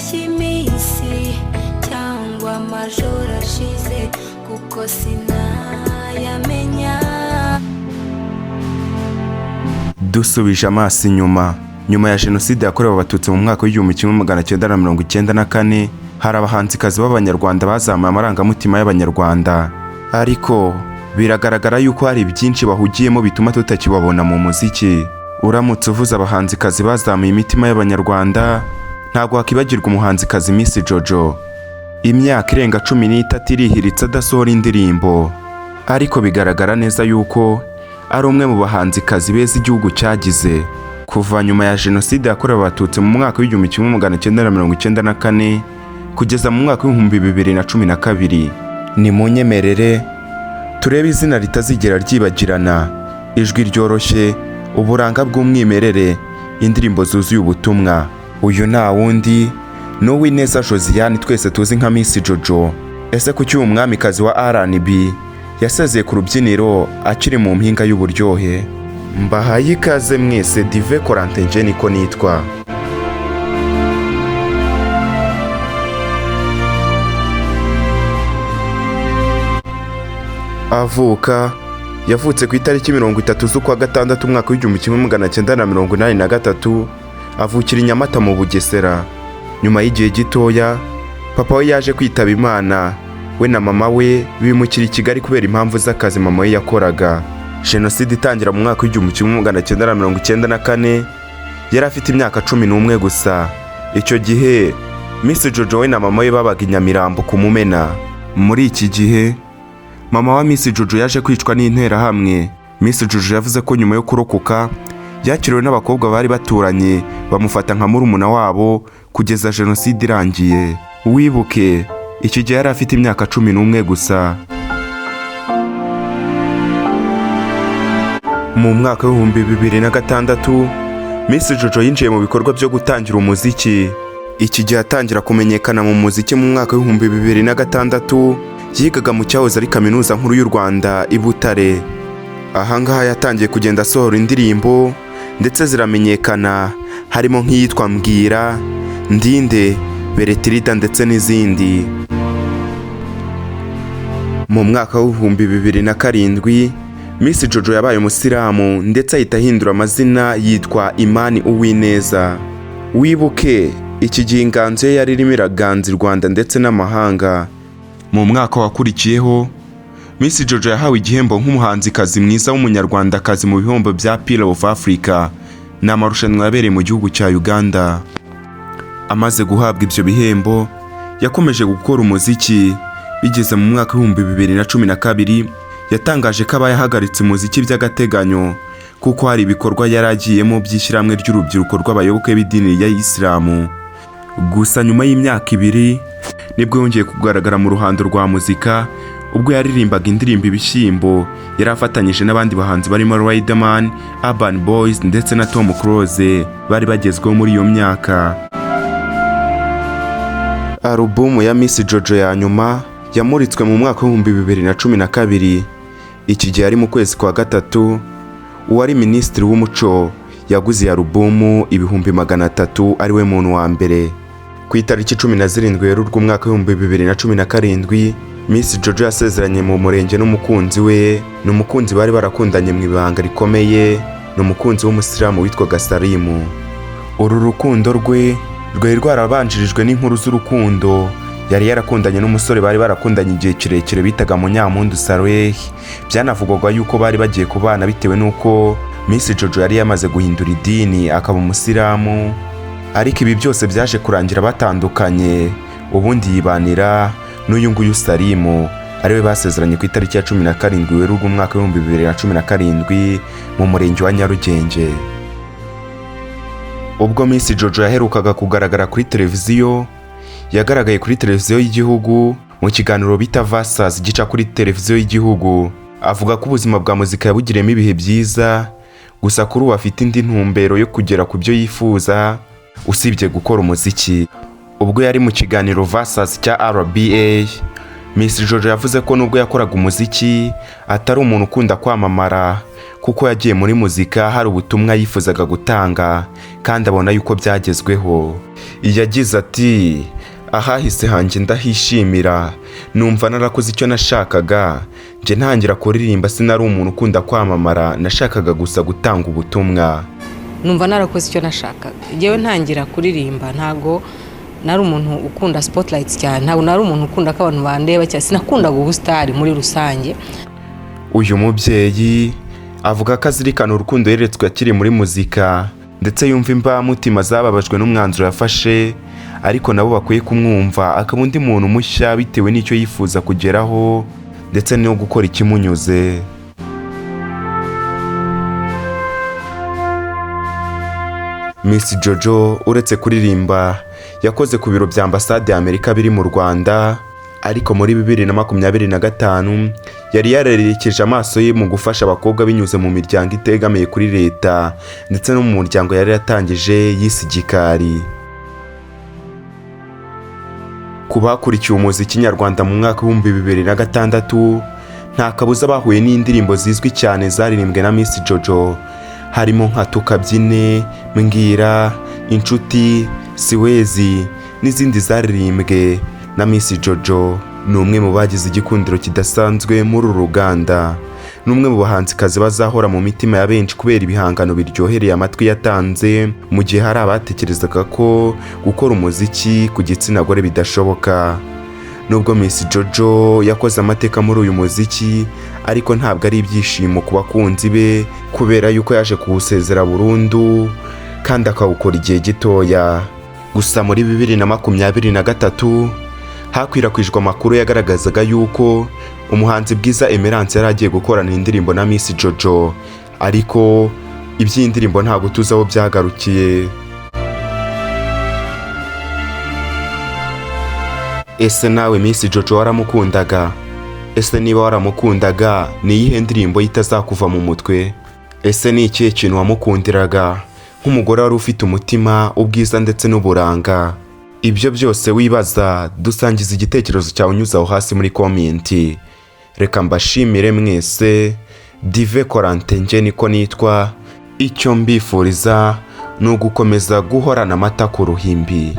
hatashye iminsi cyangwa amajoro ashize kuko sinayamenya. Dusubije amaso inyuma, nyuma ya jenoside yakorewe abatutsi mu mwaka w'1994 hari abahanzikazi b'abanyarwanda bazamuye amarangamutima y'abanyarwanda, ariko biragaragara yuko hari byinshi bahugiyemo bituma tutakibabona mu muziki. Uramutse uvuze abahanzikazi bazamuye imitima y'abanyarwanda, ntabwo wakibagirwa umuhanzikazi Miss Jojo. Imyaka irenga 13 irihiritse adasohora indirimbo, ariko bigaragara neza yuko ari umwe mu bahanzikazi beza igihugu cyagize kuva nyuma ya jenoside yakorewe abatutsi mu mwaka w'1994 kugeza mu mwaka w'2012. Ni munyemerere turebe izina ritazigera ryibagirana, ijwi ryoroshye, uburanga bw'umwimerere, indirimbo zuzuye ubutumwa. Uyu nta wundi ni Uwineza Josiane twese tuzi nka Miss Jojo. Ese kuki uyu mwamikazi wa R&B yasezeye ku rubyiniro akiri mu mpinga y'uburyohe? Mbahaye ikaze mwese, Dive Corentin Nje niko nitwa. Yavutse ku itariki 30 z'ukwa gatandatu umwaka w'1983, avukira i Nyamata mu Bugesera. Nyuma y'igihe gitoya, papa we yaje kwitaba Imana, we na mama we bimukira i Kigali kubera impamvu z'akazi mama we yakoraga. Jenoside itangira mu mwaka w'1994, yari afite imyaka 11 gusa. Icyo gihe Miss Jojo we na mama we babaga i Nyamirambo ku Mumena. Muri iki gihe mama wa Miss Jojo yaje kwicwa n'interahamwe. Miss Jojo yavuze ko nyuma yo kurokoka yakiriwe n'abakobwa bari baturanye bamufata nka murumuna wabo kugeza jenoside irangiye. Wibuke, iki gihe yari afite imyaka 11 gusa. Mu mwaka w'2006 Miss Jojo yinjiye mu bikorwa byo gutangira umuziki. Iki gihe atangira kumenyekana mu muziki mu mwaka w'2006, yigaga mu cyahoze ari Kaminuza Nkuru y'u Rwanda i Butare. Ahangaha yatangiye kugenda asohora indirimbo ndetse ziramenyekana, harimo nk'iyitwa Mbwira, Ndinde, Beretirida ndetse n'izindi. Mu mwaka w'2007 Miss Jojo yabaye umusilamu ndetse ahita ahindura amazina yitwa Imani Uwineza. Wibuke, iki gihe inganzo ye yari irimo iraganza i Rwanda ndetse n'amahanga. Mu mwaka wakurikiyeho Miss Jojo yahawe igihembo nk'umuhanzikazi mwiza w'umunyarwandakazi mu bihembo bya Pillar of Africa, ni amarushanwa yabereye mu gihugu cya Uganda. Amaze guhabwa ibyo bihembo, yakomeje gukora umuziki. Bigeze mu mwaka w'2012 yatangaje ko yahagaritse umuziki by'agateganyo kuko hari ibikorwa yari agiyemo by'ishyirahamwe ry'urubyiruko rw'abayoboke b'idini ya Isilamu. Gusa nyuma y'imyaka 2 nibwo yongeye kugaragara mu ruhando rwa muzika, ubwo yaririmbaga indirimbo Ibishyimbo. Yari afatanyije n'abandi bahanzi barimo Riderman, Urban Boys ndetse na Tom Close bari bagezweho muri iyo myaka. Alubumu ya Miss Jojo ya nyuma yamuritswe mu mwaka w'2012. Iki gihe ari mu kwezi kwa gatatu, uwari Minisitiri w'Umuco yaguze alubumu 300,000 ari we muntu wa mbere. Ku itariki 17 Werurwe umwaka w'2017, Miss Jojo yasezeranye mu murenge n'umukunzi we. N'umukunzi bari barakundanye mu ibanga rikomeye, n'umukunzi w'umusilamu witwaga Salimu. Uru rukundo rwe rwari rwarabanjirijwe n'inkuru z'urukundo. Yari yarakundanye n'umusore bari barakundanye igihe kirekire bitaga Munyampundu Saleh. Byanavugwaga yuko bari bagiye kubana bitewe n'uko Miss Jojo yari yamaze guhindura idini akaba umusilamu, ariko ibi byose byaje kurangira batandukanye. Ubundi yibanira n'uyu nguyu Salimu, ariwe basezeranye ku itariki ya 17 Werurwe umwaka w'2017 mu murenge wa Nyarugenge. Ubwo Miss Jojo yaherukaga kugaragara kuri televiziyo, yagaragaye kuri televiziyo y'igihugu mu kiganiro bita Versus gica kuri televiziyo y'igihugu. Avuga ko ubuzima bwa muzika yabugiremo ibihe byiza, gusa kuri ubu afite indi ntumbero yo kugera ku byo yifuza usibye gukora umuziki. Ubwo yari mu kiganiro Versus cya RBA, Miss Jojo yavuze ko nubwo yakoraga umuziki atari umuntu ukunda kwamamara, kuko yagiye muri muzika hari ubutumwa yifuzaga gutanga kandi abona yuko byagezweho. Yagize ati ahahise hanjye ndahishimira, numva narakoze icyo nashakaga, nje ntangira kuririmba sinari umuntu ukunda kwamamara, nashakaga gusa gutanga ubutumwa. Numva narakoze icyo nashakaga, ngewe ntangira kuririmba ntago nari umuntu ukunda spotlights cyane, ntago nari umuntu ukunda ko abantu bandeba cyane, sinakundaga ubusitari muri rusange. Uyu mubyeyi avuga ko azirikana urukundo yeretswe akiri muri muzika ndetse yumva imbamutima zababajwe n'umwanzuro yafashe, ariko nabo bakwiye kumwumva akaba undi muntu mushya bitewe n'icyo yifuza kugeraho ndetse no gukora ikimunyuze. Miss Jojo uretse kuririmba yakoze ku biro bya ambasade ya Amerika biri mu Rwanda, ariko muri 2025 yari yarerekeje amaso ye mu gufasha abakobwa binyuze mu miryango itegamiye kuri leta ndetse no mu muryango yari yatangije yise Gikari. Kubakurikiye umuziki nyarwanda mu mwaka wa 2006 nta kabuza bahuye n'indirimbo zizwi cyane zaririmbwe na Miss Jojo, harimo nka Tukabyine, Mbwira, Inshuti, Siwezi n'izindi zaririmbwe na Miss Jojo. Ni umwe mu bagize igikundiro kidasanzwe muri uru ruganda, ni umwe mu bahanzikazi bazahora mu mitima ya benshi kubera ibihangano biryohereye amatwi yatanze, mu gihe hari abatekerezaga ko gukora umuziki ku gitsina gore bidashoboka. Nubwo Miss Jojo yakoze amateka muri uyu muziki, ariko ntabwo ari ibyishimo ku bakunzi be kubera yuko yaje kuwusezera burundu kandi akawukora igihe gitoya. Gusa muri 2023 hakwirakwijwe amakuru yagaragazaga yuko umuhanzi Bwiza Emerance yari agiye gukorana indirimbo na Miss Jojo, ariko iby'indirimbo ntabwo tuzi aho byagarukiye. Ese nawe Miss Jojo waramukundaga? Ese niba waramukundaga ni iyihe ndirimbo itazakuva mu mutwe? Ese ni ikihe kintu wamukundiraga nk'umugore wari ufite umutima, ubwiza ndetse n'uburanga? Ibyo byose wibaza dusangiza igitekerezo cyawe unyuze aho hasi muri komenti. Reka mbashimire mwese. Dive Corentin nje niko nitwa, icyo mbifuriza ni ugukomeza guhorana amata ku ruhimbi.